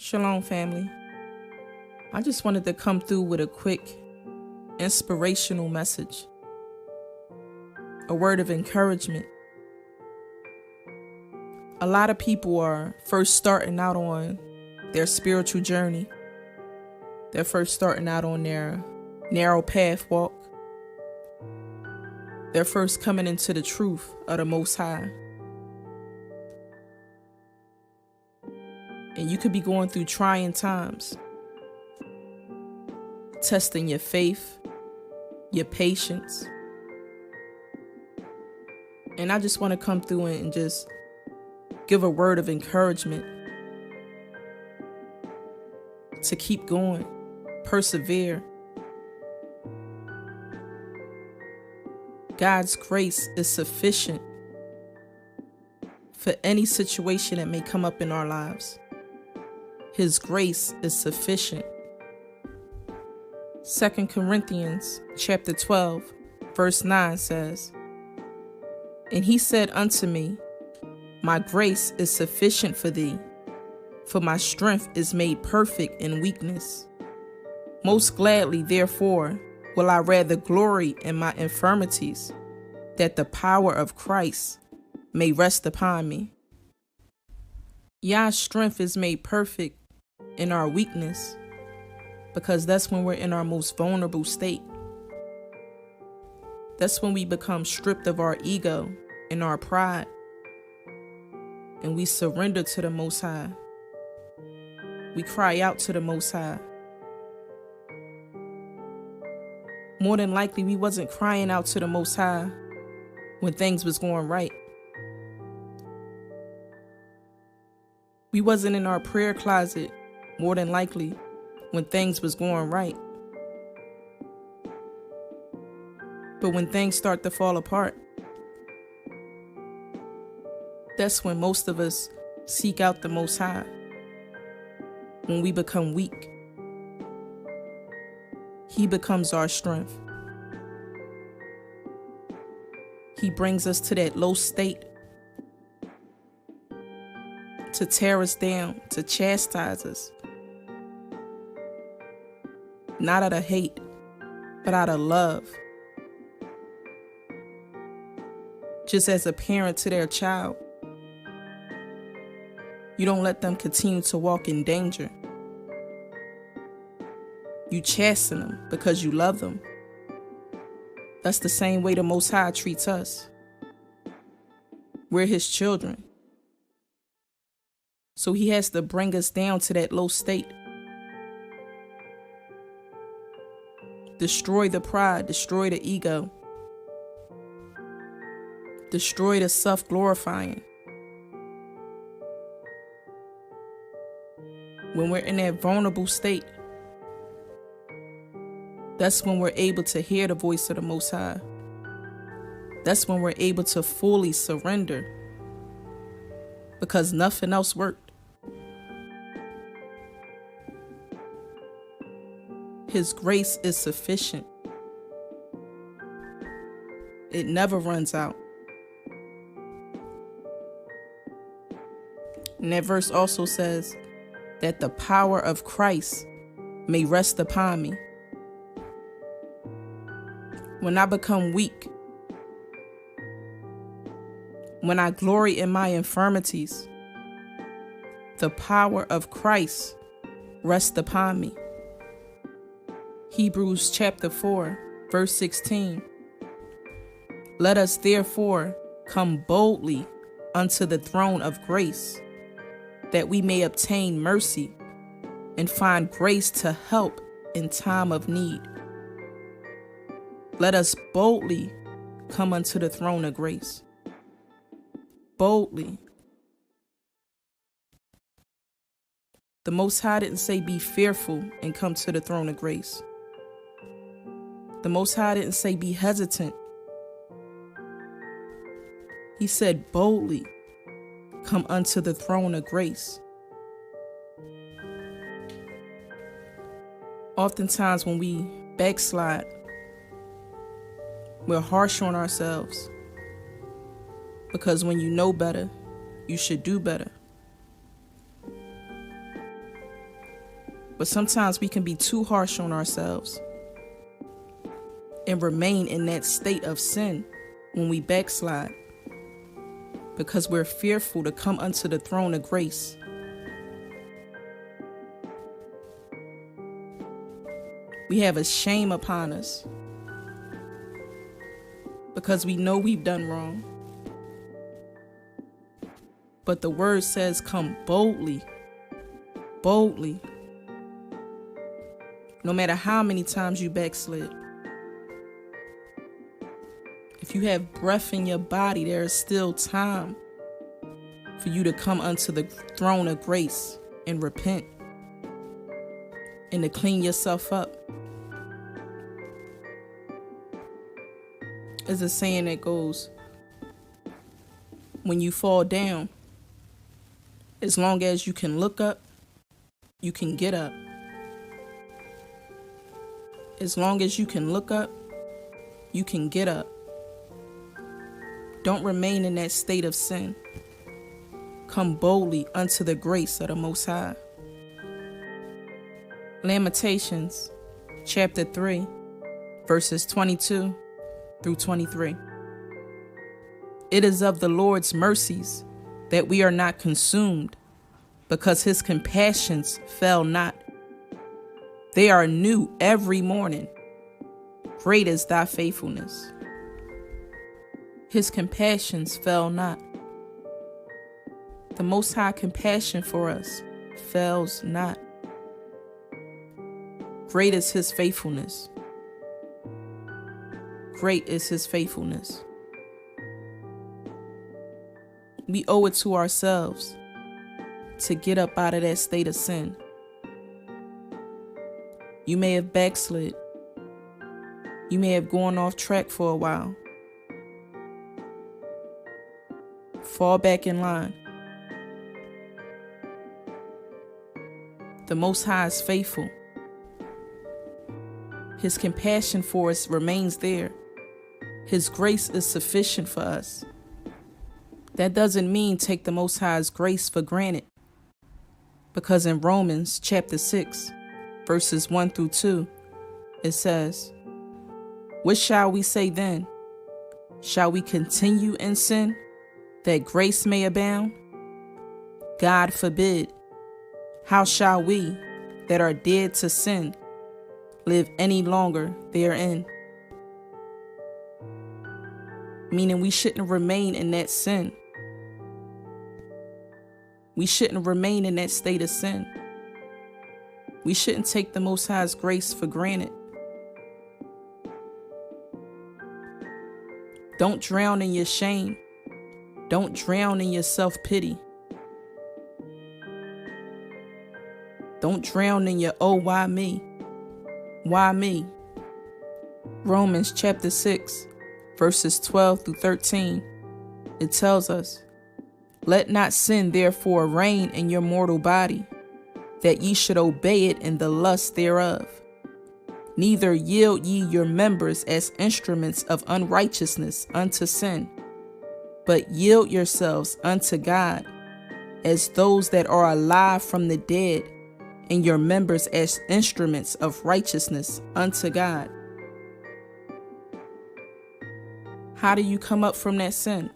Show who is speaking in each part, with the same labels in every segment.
Speaker 1: Shalom, family. I just wanted to come through with a quick, inspirational message, a word of encouragement. A lot of people are first starting out on their spiritual journey. They're first starting out on their narrow path walk. They're first coming into the truth of the Most High. And you could be going through trying times, testing your faith, your patience. And I just want to come through and just give a word of encouragement to keep going, persevere. God's grace is sufficient for any situation that may come up in our lives. His grace is sufficient. 2 Corinthians chapter 12, verse 9 says, "And he said unto me, My grace is sufficient for thee, for my strength is made perfect in weakness. Most gladly, therefore, will I rather glory in my infirmities, that the power of Christ may rest upon me." Yah's strength is made perfect in our weakness, because that's when we're in our most vulnerable state. That's when we become stripped of our ego and our pride, and we surrender to the Most High. We cry out to the Most High. More than likely, we wasn't crying out to the Most High when things was going right. We wasn't in our prayer closet, more than likely, when things was going right. But when things start to fall apart, that's when most of us seek out the Most High. When we become weak, He becomes our strength. He brings us to that low state to tear us down, to chastise us. Not out of hate, but out of love. Just as a parent to their child, you don't let them continue to walk in danger. You chasten them because you love them. That's the same way the Most High treats us. We're His children. So He has to bring us down to that low state. Destroy the pride, destroy the ego, destroy the self-glorifying. When we're in that vulnerable state, that's when we're able to hear the voice of the Most High. That's when we're able to fully surrender, because nothing else worked. His grace is sufficient. It never runs out. And that verse also says that the power of Christ may rest upon me. When I become weak, when I glory in my infirmities, the power of Christ rests upon me. Hebrews chapter 4, verse 16. "Let us therefore come boldly unto the throne of grace, that we may obtain mercy and find grace to help in time of need." Let us boldly come unto the throne of grace. Boldly. The Most High didn't say be fearful and come to the throne of grace. The Most High didn't say be hesitant. He said boldly come unto the throne of grace. Oftentimes when we backslide, we're harsh on ourselves, because when you know better, you should do better. But sometimes we can be too harsh on ourselves and remain in that state of sin when we backslide because we're fearful to come unto the throne of grace. We have a shame upon us because we know we've done wrong. But the word says, come boldly, boldly. No matter how many times you backslid. If you have breath in your body, there is still time for you to come unto the throne of grace and repent and to clean yourself up. There's a saying that goes, when you fall down, as long as you can look up, you can get up. As long as you can look up, you can get up. Don't remain in that state of sin. Come boldly unto the grace of the Most High. Lamentations, chapter 3, verses 22 through 23. It is of the Lord's mercies that we are not consumed, because his compassions fail not. They are new every morning. Great is thy faithfulness. His compassions fail not. The Most High compassion for us fails not. Great is his faithfulness. Great is his faithfulness. We owe it to ourselves to get up out of that state of sin. You may have backslid. You may have gone off track for a while. Fall back in line. The Most High is faithful. His compassion for us remains there. His grace is sufficient for us. That doesn't mean take the Most High's grace for granted. Because in Romans chapter 6, verses 1 through 2, it says, what shall we say then? Shall we continue in sin, that grace may abound? God forbid. How shall we, that are dead to sin, live any longer therein? Meaning we shouldn't remain in that sin. We shouldn't remain in that state of sin. We shouldn't take the Most High's grace for granted. Don't drown in your shame. Don't drown in your self-pity. Don't drown in your, oh, why me? Why me? Romans chapter 6, verses 12 through 13, it tells us, let not sin therefore reign in your mortal body, that ye should obey it in the lust thereof. Neither yield ye your members as instruments of unrighteousness unto sin, but yield yourselves unto God as those that are alive from the dead, and your members as instruments of righteousness unto God. How do you come up from that sin?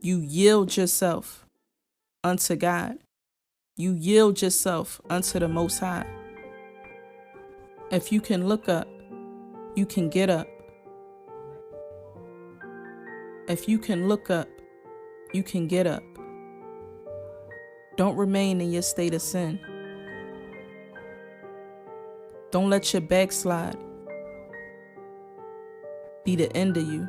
Speaker 1: You yield yourself unto God. You yield yourself unto the Most High. If you can look up, you can get up. If you can look up, you can get up. Don't remain in your state of sin. Don't let your backslide be the end of you.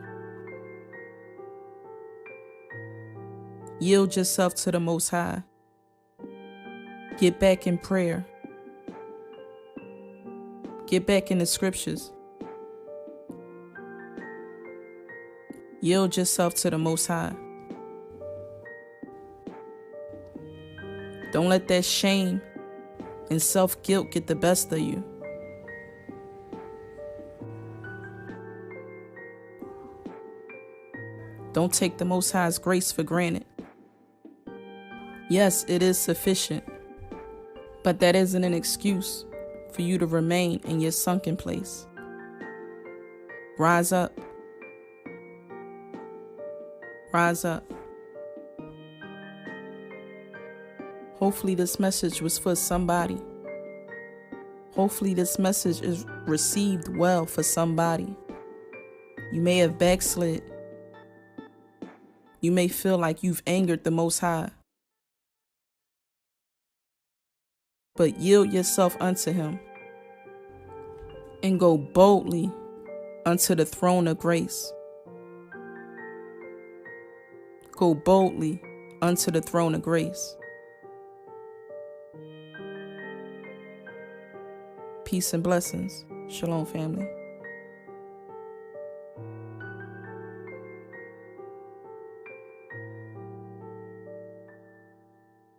Speaker 1: Yield yourself to the Most High. Get back in prayer. Get back in the scriptures. Yield yourself to the Most High. Don't let that shame and self-guilt get the best of you. Don't take the Most High's grace for granted. Yes, it is sufficient, But that isn't an excuse for you to remain in your sunken place. Rise up. Rise up. Hopefully this message was for somebody. Hopefully this message is received well for somebody. You may have backslid. You may feel like you've angered the Most High. But yield yourself unto Him and go boldly unto the throne of grace. Go boldly unto the throne of grace. Peace and blessings. Shalom, family.